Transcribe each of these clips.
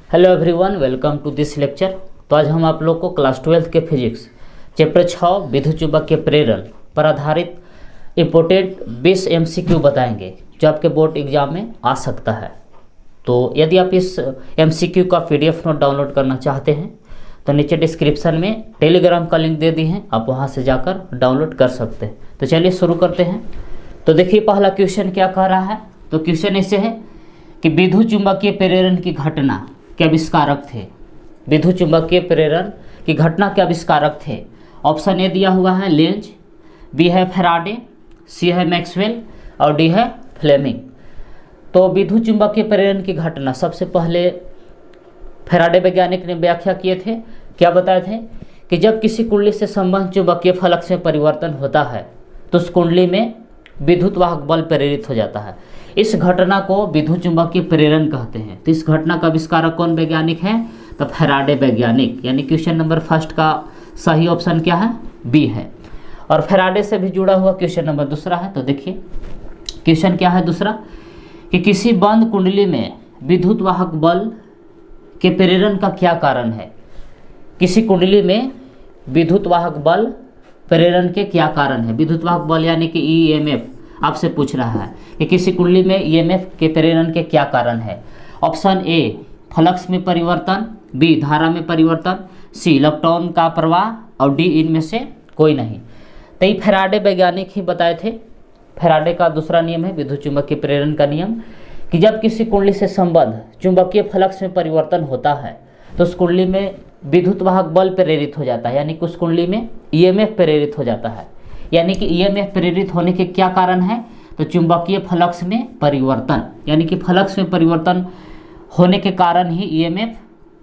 Hello everyone, welcome to this lecture. तो आज हम आप लोग को क्लास 12 के फिजिक्स चैप्टर 6 विद्युत चुंबकीय प्रेरण पर आधारित इम्पोर्टेंट 20 MCQ बताएंगे जो आपके बोर्ड एग्जाम में आ सकता है। तो यदि आप इस MCQ का PDF नोट डाउनलोड करना चाहते हैं तो नीचे डिस्क्रिप्शन में टेलीग्राम का लिंक दे दी है, आप वहाँ से जाकर डाउनलोड कर सकते हैं। तो चलिए शुरू करते हैं। तो देखिए पहला क्वेश्चन क्या कह रहा है। तो क्वेश्चन ऐसे है कि विद्युत चुंबकीय प्रेरण की घटना के आविष्कारक थे। विद्युत चुंबकीय प्रेरण की घटना के आविष्कारक थे। ऑप्शन ए दिया हुआ है लेंज, बी है फैराडे, सी है मैक्सवेल और डी है फ्लेमिंग। तो विद्युत चुंबकीय प्रेरण की घटना सबसे पहले फैराडे वैज्ञानिक ने व्याख्या किए थे। क्या बताए थे कि जब किसी कुंडली से संबंध चुंबकीय फ्लक्स में परिवर्तन होता है तो उस कुंडली में विद्युत वाहक बल प्रेरित हो जाता है। इस घटना को विद्युत चुंबकीय प्रेरण कहते हैं। तो इस घटना का आविष्कारक कौन वैज्ञानिक है? तो फैराडे वैज्ञानिक। यानी क्वेश्चन नंबर फर्स्ट का सही ऑप्शन क्या है? बी है। और फैराडे से भी जुड़ा हुआ क्वेश्चन नंबर दूसरा है। तो देखिए क्वेश्चन क्या है दूसरा, कि किसी बंद कुंडली में विद्युत वाहक बल के प्रेरण का क्या कारण है। किसी कुंडली में विद्युत वाहक बल प्रेरण के क्या कारण है। विद्युत वाहक बल यानी कि EMF आपसे पूछ रहा है कि किसी कुंडली में EMF के प्रेरण के क्या कारण है। ऑप्शन ए फ्लक्स में परिवर्तन, बी धारा में परिवर्तन, सी इलेक्ट्रॉन का प्रवाह और डी इनमें से कोई नहीं। तो ये फैराडे वैज्ञानिक ही बताए थे। फैराडे का दूसरा नियम है विद्युत चुंबकीय प्रेरण का नियम, कि जब किसी कुंडली से संबद्ध चुंबकीय फ्लक्स में परिवर्तन होता है तो उस कुंडली में विद्युत वाहक बल प्रेरित हो जाता है। यानी कि उस कुंडली में EMF प्रेरित हो जाता है। यानी कि EMF प्रेरित होने के क्या कारण है? तो चुंबकीय फ्लक्स में परिवर्तन, यानी कि फ्लक्स में परिवर्तन होने के कारण ही EMF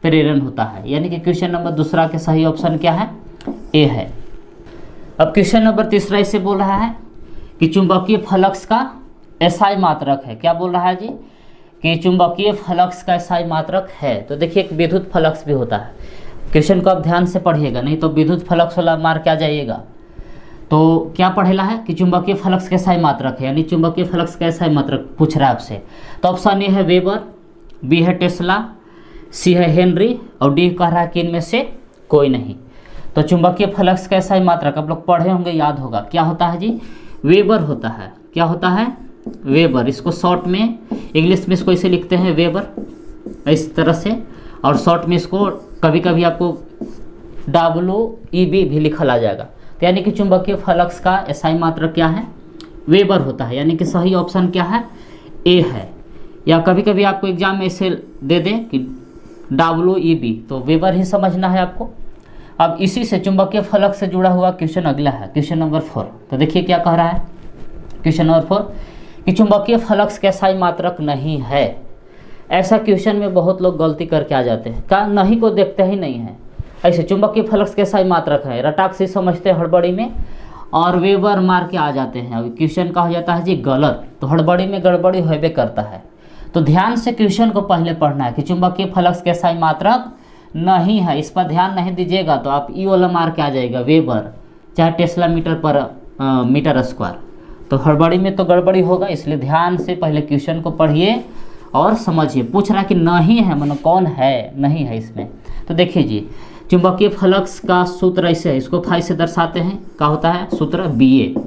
प्रेरण होता है। यानी कि क्वेश्चन नंबर दूसरा के सही ऑप्शन क्या है? ए है। अब क्वेश्चन नंबर तीसरा इसे बोल रहा है कि चुंबकीय फ्लक्स का SI मात्रक है। क्या बोल रहा है जी? कि चुंबकीय फ्लक्स का SI मात्रक है। तो देखिए एक विद्युत फ्लक्स भी होता है। क्वेश्चन को आप ध्यान से पढ़िएगा, नहीं तो विद्युत फ्लक्स वाला मार क्या जाइएगा। तो क्या पढ़ेला है कि चुंबकीय फ्लक्स का SI मात्रक है, यानी चुंबकीय फ्लक्स का SI मात्रक पूछ रहा है आपसे। तो ऑप्शन ए है वेबर, बी है टेस्ला, सी है हेनरी और डी कह रहा है कि इनमें से कोई नहीं। तो चुंबकीय फ्लक्स का SI मात्रक आप लोग पढ़े होंगे, याद होगा। क्या होता है जी? वेबर होता है। क्या होता है? वेबर। इसको शॉर्ट में इंग्लिश में इसको इसे लिखते हैं वेबर, इस तरह से। और शॉर्ट में इसको कभी कभी आपको WEB भी लिखा आ जाएगा। तो यानी कि चुंबकीय फ्लक्स का SI मात्रक क्या है? वेबर होता है। यानी कि सही ऑप्शन क्या है? ए है। या कभी कभी आपको एग्जाम में इसे दे दें कि WEB, तो वेबर ही समझना है आपको। अब इसी से चुंबकीय फ्लक्स से जुड़ा हुआ क्वेश्चन अगला है, क्वेश्चन नंबर 4। तो देखिए क्या कह रहा है क्वेश्चन नंबर 4, कि चुंबकीय फ्लक्स का SI मात्रक नहीं है। ऐसा क्वेश्चन में बहुत लोग गलती करके आ जाते हैं, का नहीं को देखते ही नहीं है। ऐसे चुंबकीय फ्लक्स के SI मात्रक है, रटाक से समझते हैं हड़बड़ी में और वेबर मार के आ जाते हैं। अभी क्वेश्चन का हो जाता है जी गलत, तो हड़बड़ी में गड़बड़ी होबे करता है। तो ध्यान से क्वेश्चन को पहले पढ़ना है कि चुंबकीय फ्लक्स के SI मात्रक नहीं है। इस पर ध्यान नहीं दीजिएगा तो आप ई वाला मार के आ जाएगा वेबर, चाहे टेस्ला मीटर पर मीटर स्क्वायर। तो हड़बड़ी में तो गड़बड़ी होगा, इसलिए ध्यान से पहले क्वेश्चन को पढ़िए और समझिए। पूछ रहा है कि नहीं है, मतलब कौन है? नहीं है इसमें। तो देखिए जी, चुंबकीय फ्लक्स का सूत्र ऐसे है, इसको फाई से दर्शाते हैं। क्या होता है सूत्र? BA।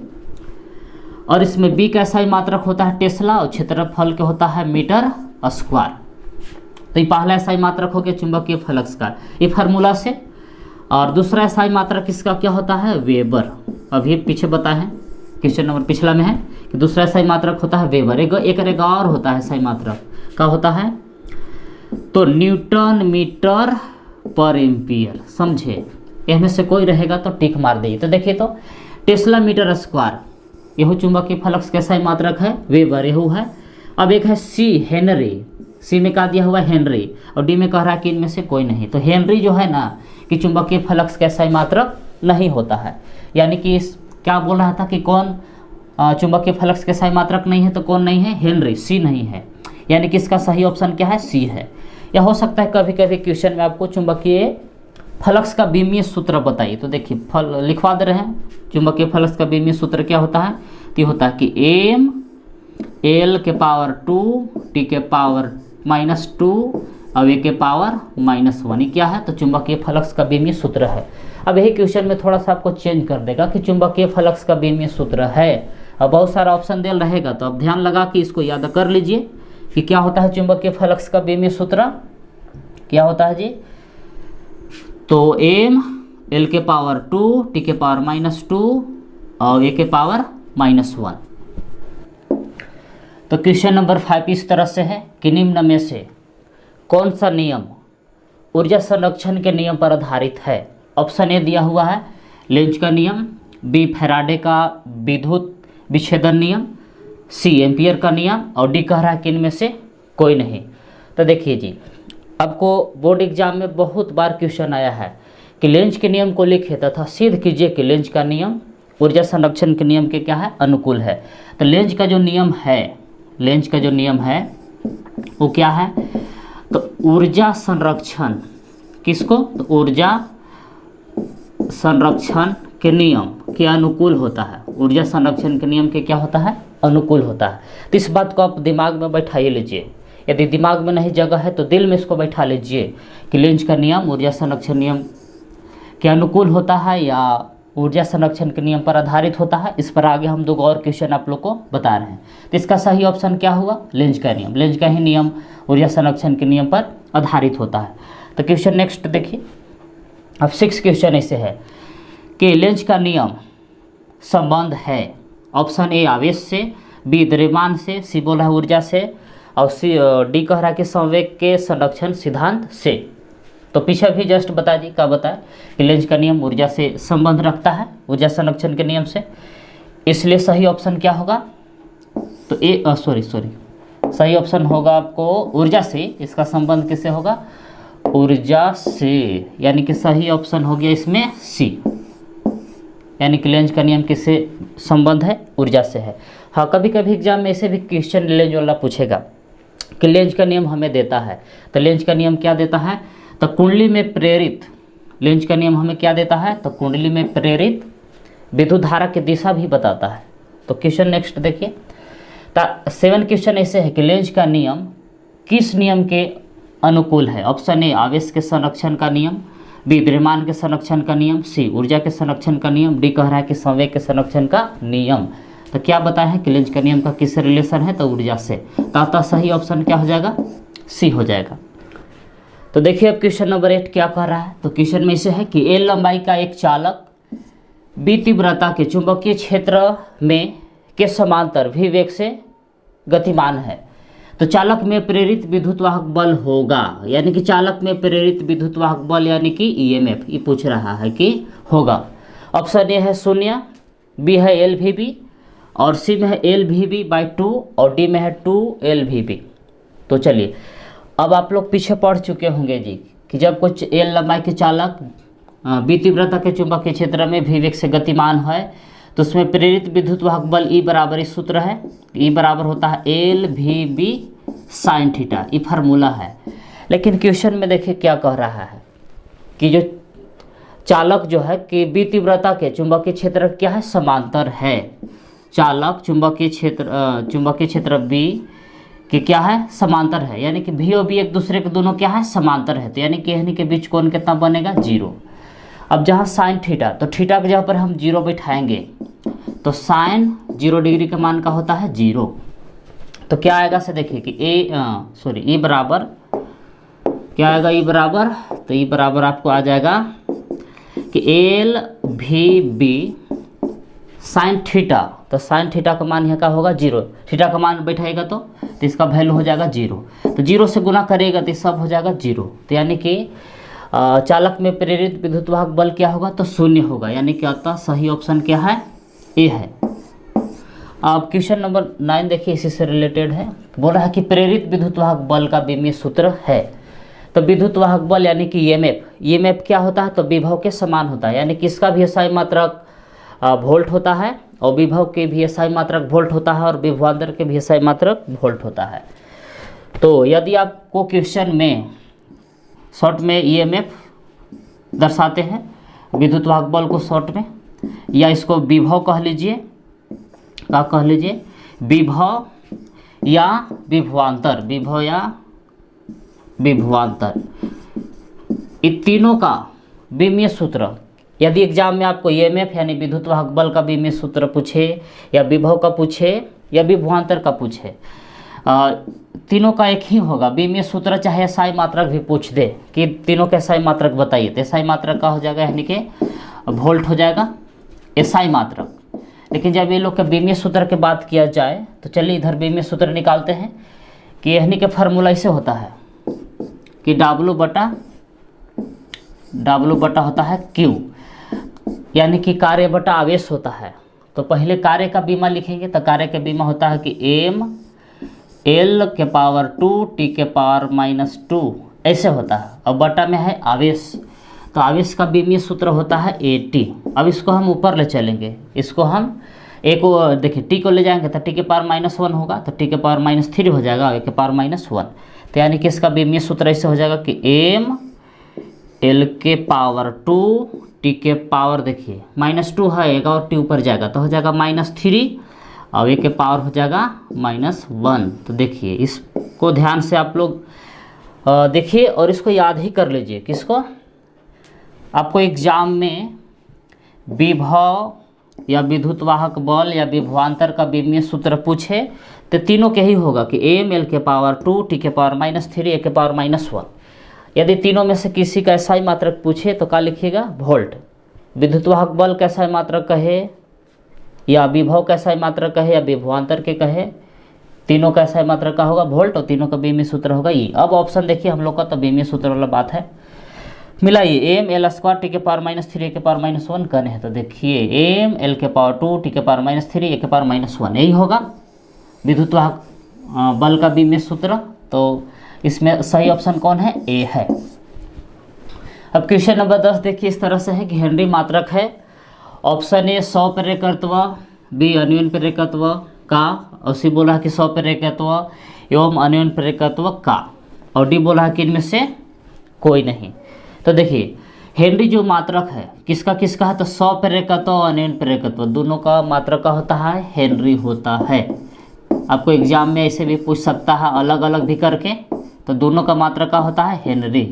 और इसमें B का SI मात्रक होता है टेस्ला और क्षेत्रफल के होता है मीटर स्क्वायर। तो ये पहला SI मात्रक हो गया चुंबकीय फ्लक्स का, ये फार्मूला से। और दूसरा SI मात्रक इसका क्या होता है? वेबर। अभी पीछे बताए हैं, क्वेश्चन नंबर पिछला में है कि दूसरा SI मात्रक होता है वेबर। एक और होता है SI मात्रक, क्या होता है? तो न्यूटन मीटर पर एम्पियर। समझे? इनमें से कोई रहेगा तो टिक मार देगी। तो देखिए तो टेस्ला मीटर स्क्वायर, यह चुंबकीय फ्लक्स का SI मात्रक है वेबर, यह है। अब एक है सी हेनरी, सी में क्या दिया हुआ है? हेनरी। और डी में कह रहा है कि इनमें से कोई नहीं। तो हेनरी जो है ना कि चुंबकीय फ्लक्स का SI मात्रक नहीं होता है। यानी कि इस क्या बोल रहा था कि कौन चुंबकीय फ्लक्स के SI मात्रक नहीं है? तो कौन नहीं है? हेनरी, सी नहीं है। यानी कि इसका सही ऑप्शन क्या है? सी है। या हो सकता है कभी कभी क्वेश्चन में आपको चुंबकीय फ्लक्स का बीमीय सूत्र बताइए। तो देखिए लिखवा दे रहे हैं, चुंबकीय फ्लक्स का बीमीय सूत्र क्या होता है? तो होता है कि M L के पावर 2 T के पावर -2 अब ए के पावर -1 ये क्या है, तो चुंबकीय फ्लक्स का बीमीय सूत्र है। अब यही क्वेश्चन में थोड़ा सा आपको चेंज कर देगा कि चुंबकीय फ्लक्स का बीमीय सूत्र है। अब बहुत सारा ऑप्शन देल रहेगा, तो अब ध्यान लगा कि इसको याद कर लीजिए कि क्या होता है चुंबकीय फ्लक्स का बीमीय सूत्र, क्या होता है जी, तो m l के पावर 2 t के पावर -2 और a के पावर -1। तो क्वेश्चन नंबर 5 इस तरह से है कि निम्न में से कौन सा नियम ऊर्जा संरक्षण के नियम पर आधारित है। ऑप्शन ए दिया हुआ है लेंज का नियम, बी फैराडे का विद्युत विच्छेदन नियम, सी एम्पियर का नियम और डी कह रहा है कि इनमें से कोई नहीं। तो देखिए जी, आपको बोर्ड एग्जाम में बहुत बार क्वेश्चन आया है कि लेंज के नियम को लिखे तथा सिद्ध कीजिए कि लेंज का नियम ऊर्जा संरक्षण के नियम के क्या है, अनुकूल है। तो लेंज का जो नियम है, लेंज का जो नियम है वो क्या है, तो ऊर्जा संरक्षण, किसको, तो ऊर्जा संरक्षण के नियम के अनुकूल होता है। ऊर्जा संरक्षण के नियम के क्या होता है, अनुकूल होता है। तो इस बात को आप दिमाग में बैठाइए लीजिए, यदि दिमाग में नहीं जगह है तो दिल में इसको बैठा लीजिए कि लेंज का नियम ऊर्जा संरक्षण नियम के अनुकूल होता है या ऊर्जा संरक्षण के नियम पर आधारित होता है। इस पर आगे हम 2 और क्वेश्चन आप लोग को बता रहे हैं। तो इसका सही ऑप्शन क्या हुआ, लेंज का नियम, लेंज का ही नियम ऊर्जा संरक्षण के नियम पर आधारित होता है। तो क्वेश्चन नेक्स्ट देखिए, अब 6 क्वेश्चन ऐसे है कि लेंज का नियम संबंध है। ऑप्शन ए आवेश से, बी द्रव्यमान से, सी बोल रहा है ऊर्जा से और सी डी कह रहा है कि संवेग के संरक्षण सिद्धांत से। तो पीछे भी जस्ट बता दी, क्या बताए कि लेंज का नियम ऊर्जा से संबंध रखता है, ऊर्जा संरक्षण के नियम से, इसलिए सही ऑप्शन क्या होगा, तो ए सही ऑप्शन होगा आपको ऊर्जा से। इसका संबंध किससे होगा, ऊर्जा से, यानी कि सही ऑप्शन हो गया इसमें सी, यानी कि लेंज का नियम किससे संबंध है, ऊर्जा से है। हाँ, कभी कभी एग्जाम में ऐसे भी क्वेश्चन लेंज वाला पूछेगा कि लेंज का नियम हमें देता है, तो लेंज का नियम क्या देता है, तो कुंडली में प्रेरित, लेंज का नियम हमें क्या देता है, तो कुंडली में प्रेरित विद्युत धारा की दिशा भी बताता है। तो क्वेश्चन नेक्स्ट देखिए, 7 क्वेश्चन ऐसे है कि लेंज का नियम किस नियम के अनुकूल है। ऑप्शन ए आवेश के संरक्षण का नियम, बी द्रव्यमान के संरक्षण का नियम, सी ऊर्जा के संरक्षण का नियम, डी कह रहा है कि संवेग के संरक्षण का नियम। तो क्या बताया है कि लेंज का नियम का किससे रिलेशन है, तो ऊर्जा से। तो सही ऑप्शन क्या हो जाएगा, सी हो जाएगा। तो देखिए अब क्वेश्चन नंबर 8 क्या कह रहा है, तो क्वेश्चन में इसे है कि एल लंबाई का एक चालक बी तीव्रता के चुंबकीय क्षेत्र में के समांतर भी वेग से गतिमान है, तो चालक में प्रेरित विद्युतवाहक बल होगा, यानी कि चालक में प्रेरित विद्युतवाहक बल यानी कि ईएमएफ, ये पूछ रहा है कि होगा। ऑप्शन ए है 0, बी है LVB और सी में है LVB/2 और डी में है 2LVB। तो चलिए, अब आप लोग पीछे पढ़ चुके होंगे जी कि जब कुछ एल लंबाई के चालक बी तीव्रता के चुंबकीय क्षेत्र में भी वेग से गतिमान है, तो उसमें प्रेरित विद्युतवाहक बल ई बराबर इस सूत्र है, ई बराबर होता है LVB sin थीटा, ये फार्मूला है। लेकिन क्वेश्चन में देखिए क्या कह रहा है कि जो चालक जो है कि बी तीव्रता के चुंबकीय क्षेत्र क्या है, समांतर है। चालक चुंबकीय क्षेत्र बी कि क्या है, समांतर है, यानी कि भी और बी एक दूसरे के दोनों क्या है, समांतर है। तो यानी कि इन्हीं के बीच कोण कितना बनेगा, 0। अब जहाँ साइन थीटा, तो थीटा के जगह पर हम 0 बैठाएंगे, तो साइन 0 डिग्री का मान का होता है 0। तो क्या आएगा से देखिए कि ई बराबर क्या आएगा, ई बराबर, तो ई बराबर आपको आ जाएगा कि LVB साइन थीटा, तो साइन थीटा का मान यहाँ का होगा 0, थीटा का मान बैठाएगा तो इसका वैल्यू हो जाएगा 0, तो 0 से गुना करेगा तो सब हो जाएगा 0। तो यानी कि चालक में प्रेरित विद्युतवाहक बल क्या होगा, तो 0 होगा, यानी कि अतः सही ऑप्शन क्या है, ए है। अब क्वेश्चन नंबर 9 देखिए, इसी से रिलेटेड है, बोल रहा है कि प्रेरित विद्युतवाहक बल का बीमीय सूत्र है। तो विद्युतवाहक बल यानी कि ईएमएफ क्या होता है, तो विभव के समान होता है, यानी कि इसका भी SI मात्रक वोल्ट होता है और विभव के भी SI मात्रक वोल्ट होता है और विभवांतर के भी SI मात्रक वोल्ट होता है। तो यदि आपको क्वेश्चन में शॉर्ट में ईएमएफ दर्शाते हैं, विद्युतवाहक बल को शॉर्ट में, या इसको विभव कह लीजिए, क्या कह लीजिए, विभव या विभवांतर, विभव या विभवांतर, इन तीनों का विमीय सूत्र, यदि एग्जाम में आपको ईएमएफ यानी विद्युत वाहक बल का विमीय सूत्र पूछे या विभव का पूछे या विभवांतर का पूछे, तीनों का एक ही होगा विमीय सूत्र, चाहे एसआई मात्रक भी पूछ दे कि तीनों के एसआई मात्रक बताइए, तो एसआई मात्रक का हो जाएगा यानी कि वोल्ट हो जाएगा एसआई मात्रक। लेकिन जब ये लोग के विमीय सूत्र की बात किया जाए तो चलिए इधर विमीय सूत्र निकालते हैं कि यानी कि फार्मूला ऐसे होता है कि W बटा होता है Q, यानी कि कार्य बटा आवेश होता है। तो पहले कार्य का बीमा लिखेंगे, तो कार्य का बीमा होता है कि m L के पावर 2 T के पावर -2 ऐसे होता है, और बटा में है आवेश, तो आवेश का विमीय सूत्र होता है AT। अब इसको हम ऊपर ले चलेंगे, इसको हम एक देखिए T को ले जाएंगे तो T के पावर -1 होगा, तो T के पावर -3 हो जाएगा, A के पावर -1, तो यानी कि इसका विमीय सूत्र ऐसे हो जाएगा कि m L के पावर 2 T के पावर देखिए -2 है, एक और T ऊपर जाएगा तो हो जाएगा -3, और A के पावर हो जाएगा -1। तो देखिए इसको ध्यान से आप लोग देखिए और इसको याद ही कर लीजिए। किसको? आपको एग्जाम में विभव या विद्युत वाहक बल या विभवांतर का विमीय सूत्र पूछे तो तीनों के ही होगा कि m L के पावर 2 T के पावर -3 A के पावर -1। यदि तीनों में से किसी का एसआई मात्रक पूछे तो क्या लिखिएगा? वोल्ट। विद्युत वाहक बल का एसआई मात्रक कहे या विभव का एसआई मात्रक कहे या विभवांतर के कहे, तीनों का एसआई मात्रक का होगा वोल्ट और तीनों का विमीय सूत्र होगा ई। अब ऑप्शन देखिए हम लोग का, तो विमीय सूत्र वाला बात है, मिलाइए m L स्क्वायर T के पावर -3 A के पावर -1 करने हैं, तो देखिए m L के पावर 2 T के पावर -3 A के पावर -1 यही होगा विद्युत वाहक बल का विमीय सूत्र। तो इसमें सही ऑप्शन कौन है? ए है। अब क्वेश्चन नंबर 10 देखिए इस तरह से है कि हेनरी मात्रक है। ऑप्शन ए 100 प्रेरकत्व, बी अन्योन्य प्रेरकत्व का, और सी बोला है कि 100 प्रेरकत्व एवं अन्योन्य प्रेरकत्व का, और डी बोला है कि इनमें से कोई नहीं। तो देखिए हेनरी जो मात्रक है किसका किसका है? तो 100 प्रेरकत्व और अन्योन्य प्रेरकत्व दोनों का मात्रक का होता है हेनरी होता है। आपको एग्जाम में ऐसे भी पूछ सकता है अलग अलग भी करके, तो दोनों का मात्रक का होता है हेनरी।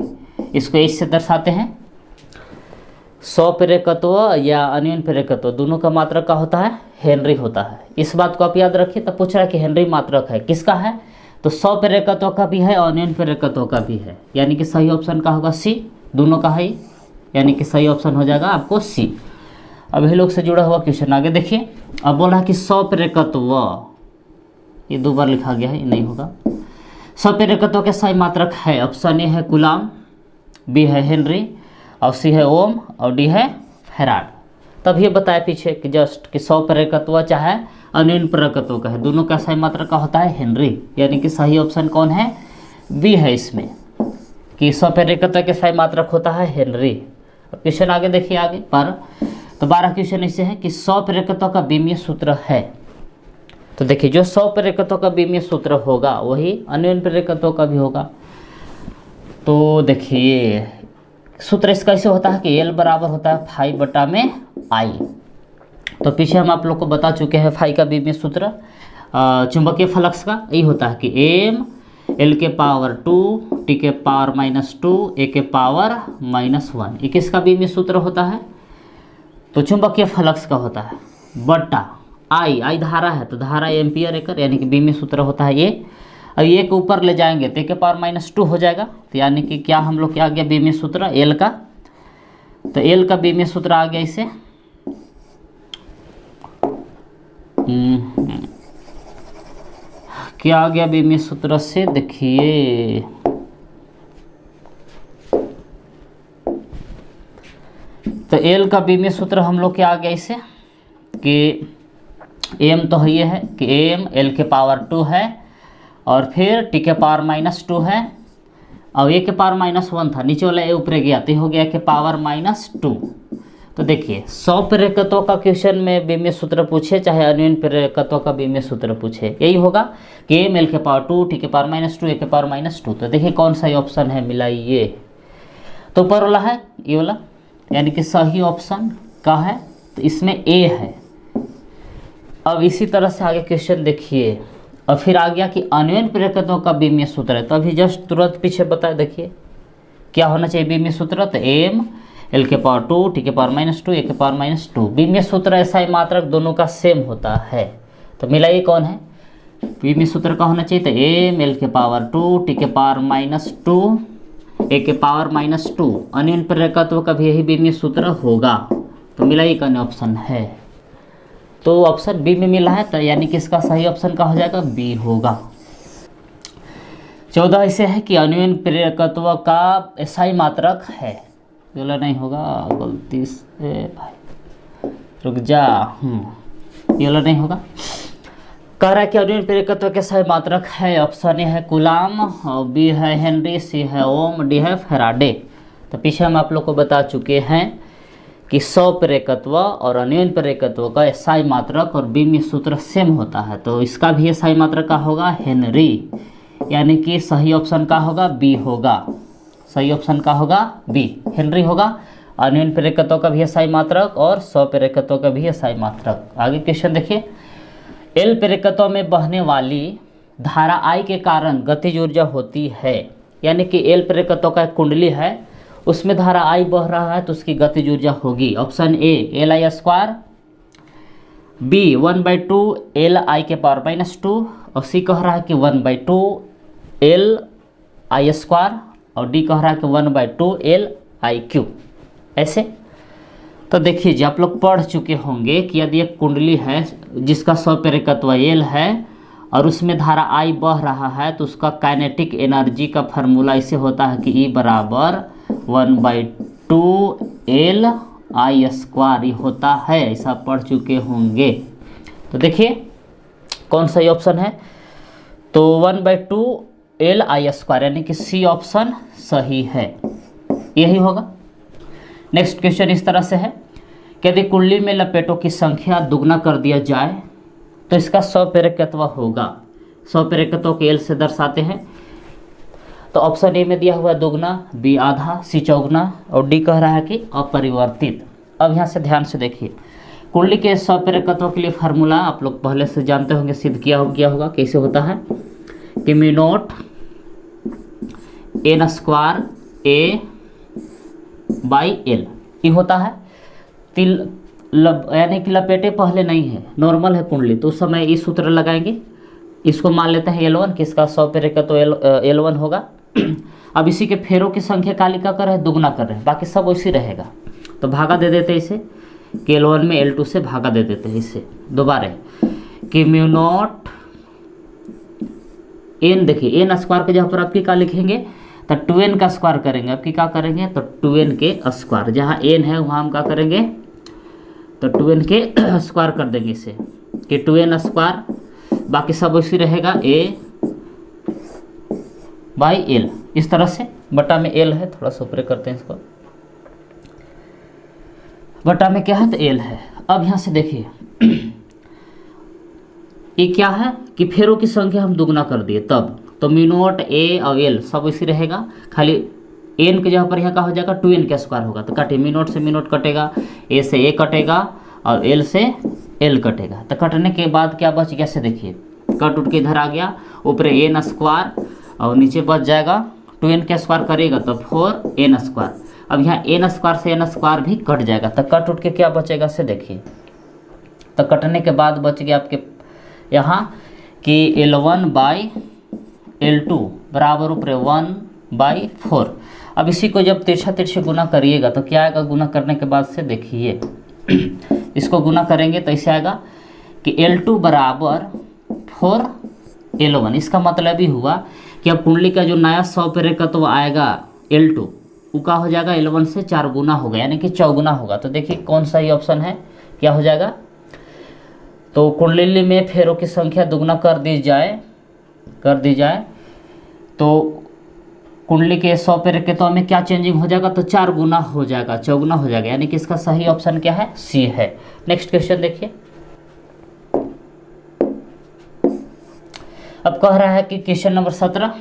इसको इससे दर्शाते हैं 100 प्रेरकत्व या अन्योन्य प्रेरकत्व दोनों का मात्रक का होता है हेनरी होता है। इस बात को आप याद रखिए। तब पूछ रहा है कि हेनरी मात्रक है किसका है? तो 100 प्रेरकत्व का भी है और अन्योन्य प्रेरकत्व का भी है, यानी कि सही ऑप्शन का होगा सी, दोनों का है, यानी कि सही ऑप्शन हो जाएगा आपको सी। अब ये लोग से जुड़ा हुआ क्वेश्चन आगे देखिए। अब बोला कि 100 प्रेरकत्व, ये 2 बार लिखा गया है, ये नहीं होगा। 100 प्रेरकत्व के सही मात्रक है, ऑप्शन ए है कूलाम, बी है हेनरी, और सी है ओम, और डी है फैराड। तब ये बताया पीछे कि जस्ट कि 100 प्रेरकत्व चाहे अन्योन्य प्रेरकत्व का है, दोनों का सही मात्रक का होता है हेनरी, यानी कि सही ऑप्शन कौन है? बी है इसमें, कि 100 प्रेरकत्व के सही मात्रक होता है हेनरी। अब क्वेश्चन आगे देखिए आगे पर, तो 12 क्वेश्चन ऐसे है कि 100 प्रेरकत्व का विमीय सूत्र है। तो देखिए जो 100 प्रेरकत्व का विमीय सूत्र होगा वही अन्योन्य प्रेरकत्व का भी होगा। तो देखिए सूत्र इसका ऐसे होता है कि L बराबर होता है फाई बटा में I। तो पीछे हम आप लोग को बता चुके हैं फाई का विमीय सूत्र चुंबकीय फ्लक्स का यही होता है कि m L के पावर 2 T के पावर -2 A के पावर -1, ये किसका विमीय सूत्र होता है? तो चुंबकीय फ्लक्स का होता है, बटा I धारा है, तो धारा एम्पियर एकड़, यानी कि विमीय सूत्र होता है ये। और ये के ऊपर ले जाएंगे तो A के पावर -2 हो जाएगा, तो यानी कि क्या हम लोग क्या आ गया विमीय सूत्र L का? तो L का विमीय सूत्र आ गया इसे क्या आ गया विमीय सूत्र से? देखिए तो L का विमीय सूत्र हम लोग क्या आ गया इसे कि m तो ये है कि m L के पावर 2 है, और फिर T के पावर -2 है, और A के पावर -1 था, नीचे वाला A ऊपर गया तो हो गया के पावर -2। तो देखिए 100 प्रेरकत्व का क्वेश्चन में विमीय सूत्र पूछे चाहे अन्योन्य प्रेरकत्व का विमीय सूत्र पूछे, यही होगा कि m L के पावर 2 T के पावर -2 A के पावर -2। तो देखिए कौन सा ऑप्शन है, मिलाइए। तो ऊपर वाला है ये वाला, यानी कि सही ऑप्शन का है, तो इसमें A है। अब इसी तरह से आगे क्वेश्चन देखिए, और फिर आ गया कि अन्योन्य प्रेरकत्व का बीमीय सूत्र है, तो अभी जस्ट तुरंत पीछे बताए, देखिए क्या होना चाहिए बीमीय सूत्र, तो एम एल के पावर 2 टी के पावर -2 ए के पावर -2। बीमीय सूत्र SI मात्रक दोनों का सेम होता है, तो मिला ये कौन है, बीमीय सूत्र का होना चाहिए, तो एम एल के पावर 2 टी के पावर -2 ए के पावर -2। अन्योन्य प्रेरकत्व का भी यही बीमीय सूत्र होगा, तो मिला ये कौन ऑप्शन है, तो ऑप्शन बी में मिला है, तो यानी कि इसका सही ऑप्शन का हो जाएगा बी होगा। 14 ऐसे है कि अन्योन्य प्रेरकत्व का SI मात्रक है, बोला नहीं होगा गलती से भाई, रुक जा, ये वाला नहीं होगा। कह रहा है कि अन्योन्य प्रेरकत्व के SI मात्रक है, ऑप्शन ए है कूलाम, और बी है हेनरी, सी है ओम, डी है फैराडे। तो पीछे हम आप लोग को बता चुके हैं कि 100 प्रेरकत्व और अन्योन्य प्रेरकत्व का SI मात्रक और बीमीय सूत्र सेम होता है, तो इसका भी SI मात्रक का होगा हेनरी, यानी कि सही ऑप्शन का होगा बी होगा, सही ऑप्शन का होगा बी, हेनरी होगा। अन्योन्य प्रेरकत्व का भी SI मात्रक और 100 प्रेरकत्व का भी SI मात्रक। आगे क्वेश्चन देखिए, एल प्रेरकत्व में बहने वाली धारा I के कारण गतिज ऊर्जा होती है, यानी कि एल प्रेरकत्व का एक कुंडली है, उसमें धारा I बह रहा है तो उसकी गतिज ऊर्जा होगी, option A Li², B 1/2 Li के पावर -2, और सी कह रहा है कि 1/2 Li², और डी कह रहा है कि 1/2 Li³। ऐसे तो देखिए जी, आप लोग पढ़ चुके होंगे कि यदि एक कुंडली है जिसका 100 प्रेरकत्व एल है और उसमें धारा I बह रहा है, तो उसका काइनेटिक एनर्जी का फार्मूला ऐसे होता है कि E बराबर 1/2 Li² होता है, ऐसा पढ़ चुके होंगे। तो देखिए कौन सही ऑप्शन है, तो 1/2 Li², यानी कि सी ऑप्शन सही है, यही होगा। नेक्स्ट क्वेश्चन इस तरह से है कि यदि कुंडली में लपेटों की संख्या दुगना कर दिया जाए तो इसका 100 प्रेरकत्व होगा। 100 प्रेरकत्व के एल से दर्शाते हैं, तो ऑप्शन ए में दिया हुआ दुगना, बी आधा, सी चौगुना, और डी कह रहा है कि अपरिवर्तित। अब यहाँ से ध्यान से देखिए, कुंडली के 100 प्रेरकत्व के लिए फार्मूला आप लोग पहले से जानते होंगे, सिद्ध किया होगा, कैसे होता है कि μ0 n² A/L ये होता है। यानी कि लपेटे पहले नहीं है, नॉर्मल है कुंडली, तो उस समय इस सूत्र लगाएंगे, इसको मान लेते हैं L1, किसका 100 प्रेरकत्व L1 होगा। अब इसी के फेरों की संख्या काली का कर रहे हैं, दुगना कर रहे हैं, बाकी सब वैसे रहेगा, तो भागा दे देते हैं इसे, कि L1 में L2 से भागा दे देते हैं इसे। दोबारा कि μ0 n, देखिए n² के जहाँ पर आपकी क्या लिखेंगे, तो 2n का स्क्वायर करेंगे, आपकी क्या करेंगे, तो 2n के स्क्वायर, जहाँ n है वहाँ हम क्या करेंगे, तो 2n के स्क्वायर कर देंगे इसे, कि 2n², बाकी सब वैसे रहेगा A/L, इस तरह से। बटा में L है, थोड़ा सा ऊपर करते हैं इसको, बटा में क्या है, तो L है। अब यहाँ से देखिए ये क्या है कि फेरों की संख्या हम दुगना कर दिए तब, तो μ0 A और L सब इसी रहेगा, खाली n के जगह पर यहाँ का हो जाएगा 2n का स्क्वायर होगा, तो काटिए, μ0 से μ0 कटेगा, A से A कटेगा और L से L कटेगा। तो कटने के बाद क्या बच गया से देखिए, कट उठ के इधर आ गया, ऊपर n² और नीचे बच जाएगा 2n का स्क्वायर करेगा तो 4n²। अब यहाँ n² से n² भी कट जाएगा, तो कट उठ के क्या बचेगा से देखिए, तो कटने के बाद बच गया आपके यहाँ कि L1/L2 बराबर ऊपर 1/4। अब इसी को जब तिरछा तिरछे गुना करिएगा तो क्या आएगा, गुना करने के बाद से देखिए इसको गुना करेंगे तो ऐसे आएगा कि L2 बराबर 4L1। इसका मतलब ही हुआ कि अब कुंडली का जो नया 100 प्रेरकत्व आएगा L2 वो क्या हो जाएगा, L1 से 4 गुना होगा, यानी कि 4 होगा। तो देखिए कौन सा ही ऑप्शन है, क्या हो जाएगा, तो कुंडली में फेरों की संख्या दुगना कर दी जाए तो कुंडली के 100 प्रेरकत्व में क्या चेंजिंग हो जाएगा, तो 4 गुना हो जाएगा, 4 हो जाएगा, यानी कि इसका सही ऑप्शन क्या है, सी है। नेक्स्ट क्वेश्चन देखिए, अब कह रहा है कि क्वेश्चन नंबर 17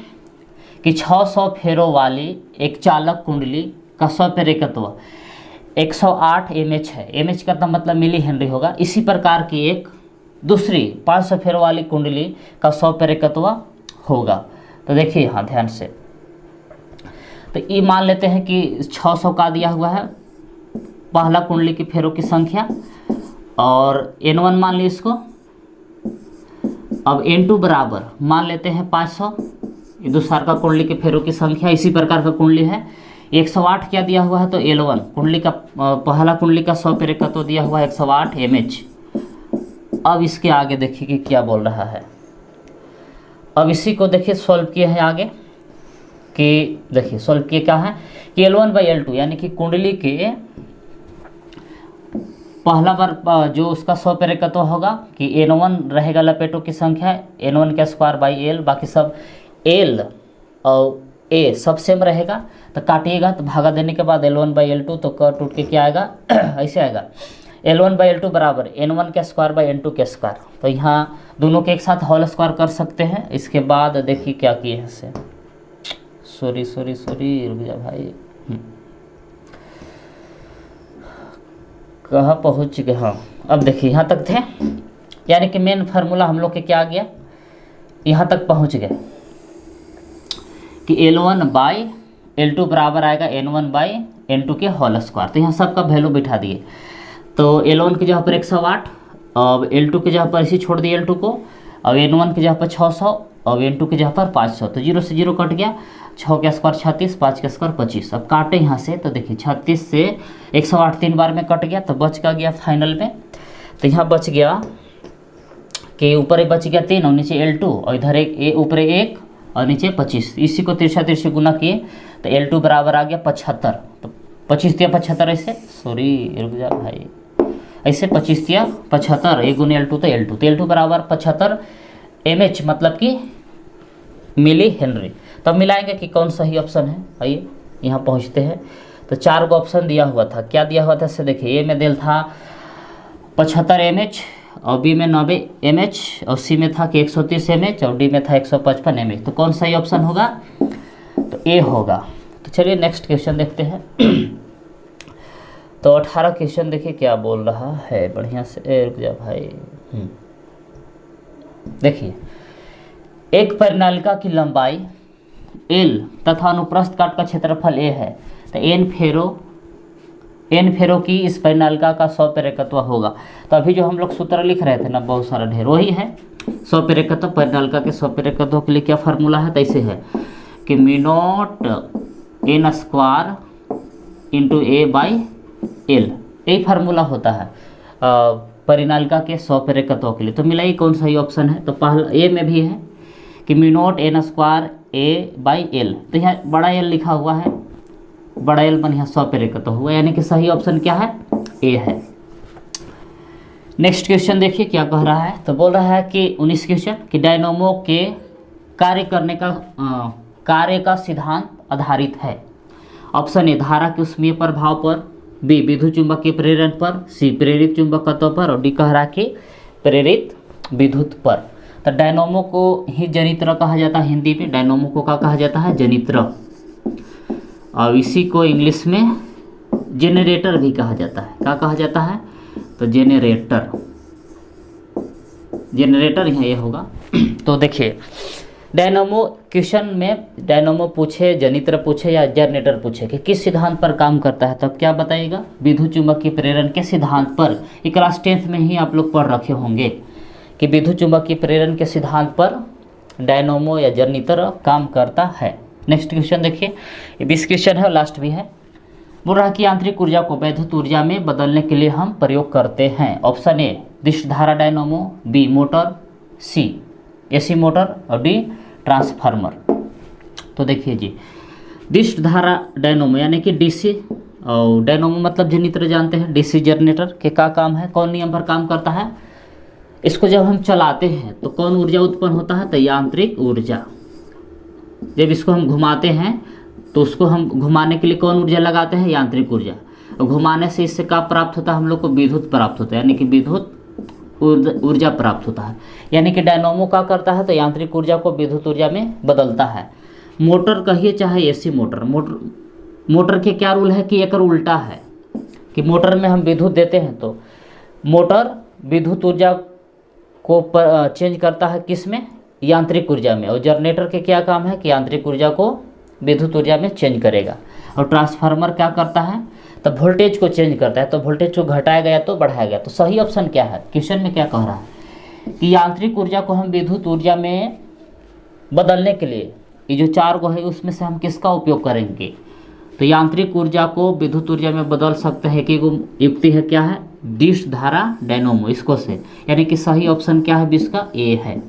कि 600 फेरों वाली एक चालक कुंडली का 100 प्रेरकत्व 108 mH है, mH का मतलब मिली हेनरी होगा। इसी प्रकार की एक दूसरी 500 फेरों वाली कुंडली का 100 प्रेरकत्व होगा। तो देखिए यहाँ ध्यान से, तो ये मान लेते हैं कि 600 का दिया हुआ है पहला कुंडली की फेरों की संख्या, और N1 मान ली इसको। अब N2 बराबर मान लेते हैं 500, ये दूसरा का कुंडली के फेरों की संख्या। इसी प्रकार का कुंडली है 108 क्या दिया हुआ है, तो L1 कुंडली का पहला कुंडली का 100 प्रेरकत्व दिया हुआ है 108 mH। अब इसके आगे देखिए कि क्या बोल रहा है। अब इसी को देखिए सॉल्व किए हैं आगे कि देखिए सॉल्व किए क्या है कि L1/L2 यानी कि कुंडली के पहला बार जो उसका 100 प्रेरकत्व होगा कि N1 रहेगा लपेटों की संख्या N1 का स्क्वायर बाई L, बाकी सब L और A सब सेम रहेगा। तो काटिएगा तो भागा देने के बाद L1/L2 तो कट उठ के क्या आएगा ऐसे आएगा L1/L2 बराबर N1 का स्क्वायर बाई N2 का स्क्वायर। तो यहाँ दोनों के एक साथ होल स्क्वायर कर सकते हैं। इसके बाद देखिए क्या किए हैं से, सॉरी रुक जा भाई, कहाँ पहुँच गए। हाँ अब देखिए यहाँ तक थे, यानी कि मेन फार्मूला हम लोग के क्या आ गया, यहाँ तक पहुँच गए कि L1/L2 बराबर आएगा N1/N2 के होल स्क्वायर। तो यहाँ सबका वैल्यू बिठा दिए। तो L1 की जगह पर 108, अब L2 की जगह पर इसी छोड़ दिए L2 को, अब N1 की जगह पर 600, अब N2 की जगह पर 500। तो 0 से 0 कट गया, 6 का स्क्वायर 36, 5 का स्क्वायर 25। अब काटे यहाँ से तो देखिए 36 से 108 3 बार में कट गया, तो बच का गया फाइनल में। तो यहाँ बच गया कि ऊपर ही बच गया 3 और नीचे L2, और इधर एक ऊपर 1 और नीचे 25। इसी को तिरछा गुना किए तो L2 बराबर आ गया 75। तो 25 या 75 ऐसे, सॉरी रुक जा भाई, ऐसे 25 या 75 1 गुने L2 तो L2, तो L2 बराबर 75 mH मतलब कि मिली हेनरी। तब मिलाएंगे कि कौन सही ऑप्शन है। आइए यहाँ पहुँचते हैं। तो 4 को ऑप्शन दिया हुआ था, क्या दिया हुआ था इससे देखिए, ए में दिल था 75 mH, और बी में 90 mH, और सी में था कि 130 mH, और डी में था 155 mH। तो कौन सही ऑप्शन होगा, तो ए होगा। तो चलिए नेक्स्ट क्वेश्चन देखते हैं। तो 18 क्वेश्चन देखिए क्या बोल रहा है बढ़िया से, रुक जा भाई। देखिए एक परिनालिका की लंबाई L तथा अनुप्रस्थ काट का क्षेत्रफल A है, तो n फेरो की इस परिनालिका का 100 प्रेरकत्व होगा। तो अभी जो हम लोग सूत्र लिख रहे थे ना, बहुत सारा ढेर वही है 100 प्रेरकत्व। परिनालिका के 100 प्रेरकत्व के लिए क्या फार्मूला है, तो ऐसे है कि μ0 n स्क्वायर इंटू A/L, यही फार्मूला होता है परिनालिका के 100 प्रेरकत्व के लिए। तो मिला ही कौन सही ऑप्शन है, तो पहला ए में भी है कि μ0 n स्क्वायर A/L। तो यहाँ बड़ा L लिखा हुआ है, बड़ा L बन यहाँ 100 प्रेरकत्व हुआ, यानी कि सही ऑप्शन क्या है, ए है। नेक्स्ट क्वेश्चन देखिए क्या कह रहा है। तो बोल रहा है कि 19 क्वेश्चन कि डायनोमो के कार्य का सिद्धांत आधारित है। ऑप्शन ए धारा के ऊष्मीय प्रभाव पर, बी विद्युत चुंबकीय प्रेरण पर, सी प्रेरित चुंबकत्व पर, और डी कह रहा है कि प्रेरित विद्युत पर। तो डायनोमो को ही जनित्र कहा जाता है, हिंदी में डायनोमो को क्या कहा जाता है, जनित्र, और इसी को इंग्लिश में जेनरेटर भी कहा जाता है। क्या कहा जाता है, तो जेनरेटर यहाँ ये होगा। तो देखिए डायनोमो क्वेश्चन में डायनोमो पूछे, जनित्र पूछे या जनरेटर पूछे कि किस सिद्धांत पर काम करता है, तब क्या बताइएगा, विद्युत चुंबकीय प्रेरण के सिद्धांत पर। ये क्लास 10th में ही आप लोग पढ़ रखे होंगे कि विद्युत चुंबकीय प्रेरण के सिद्धांत पर डायनोमो या जनित्र काम करता है। नेक्स्ट क्वेश्चन देखिए, ये 20 क्वेश्चन है और लास्ट भी है। बोल रहा है कि आंतरिक ऊर्जा को वैद्युत ऊर्जा में बदलने के लिए हम प्रयोग करते हैं। ऑप्शन ए दिष्ट धारा डायनोमो, बी मोटर, सी एसी मोटर, और डी ट्रांसफार्मर। तो देखिए जी, दिष्ट धारा डायनोमो यानी कि डीसी, और डायनोमो मतलब जनित्र जानते हैं, डीसी जनरेटर के क्या काम है, कौन नियम पर काम करता है। इसको जब हम चलाते हैं तो कौन ऊर्जा उत्पन्न होता है, तो यांत्रिक ऊर्जा। जब इसको हम घुमाते हैं तो उसको हम घुमाने के लिए कौन ऊर्जा लगाते हैं, यांत्रिक ऊर्जा। और घुमाने से इससे क्या प्राप्त होता है, हम लोग को विद्युत प्राप्त होता है, यानी कि विद्युत ऊर्जा प्राप्त होता है। यानी कि डायनोमो क्या करता है, तो यांत्रिक ऊर्जा को विद्युत ऊर्जा में बदलता है। मोटर कहिए चाहे एसी मोटर, मोटर के क्या रूल है कि एक उल्टा है कि मोटर में हम विद्युत देते हैं तो मोटर विद्युत ऊर्जा को चेंज करता है किस में, यांत्रिक ऊर्जा में। और जनरेटर के क्या काम है कि यांत्रिक ऊर्जा को विद्युत ऊर्जा में चेंज करेगा। और ट्रांसफार्मर क्या करता है, तो वोल्टेज को चेंज करता है, तो वोल्टेज को घटाया गया तो बढ़ाया गया। तो सही ऑप्शन क्या है, क्वेश्चन में क्या कह रहा है कि यांत्रिक ऊर्जा को हम विद्युत ऊर्जा में बदलने के लिए ये जो 4 गो है उसमें से हम किसका उपयोग करेंगे। तो यांत्रिक ऊर्जा को विद्युत ऊर्जा में बदल सकते हैं कि युक्ति है क्या है, डिश धारा डायनोमो, इसको से, यानी कि सही ऑप्शन क्या है 20 का ए है।